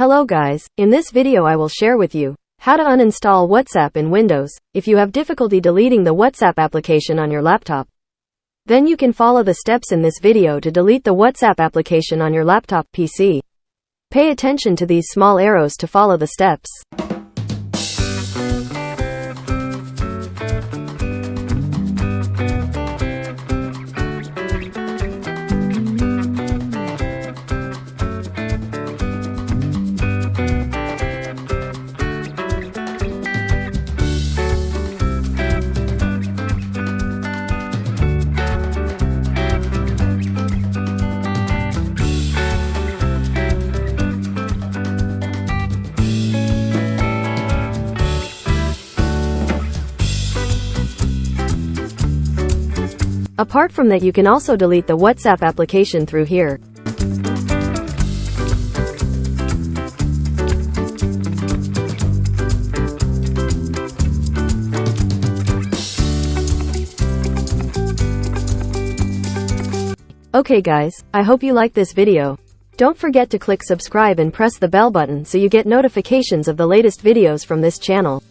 Hello guys, in this video I will share with you how to uninstall WhatsApp in Windows if you have difficulty deleting the WhatsApp application on your laptop. Then you can follow the steps in this video to delete the WhatsApp application on your laptop PC. Pay attention to these small arrows to follow the steps. Apart from that, you can also delete the WhatsApp application through here. Okay guys, I hope you like this video. Don't forget to click subscribe and press the bell button so you get notifications of the latest videos from this channel.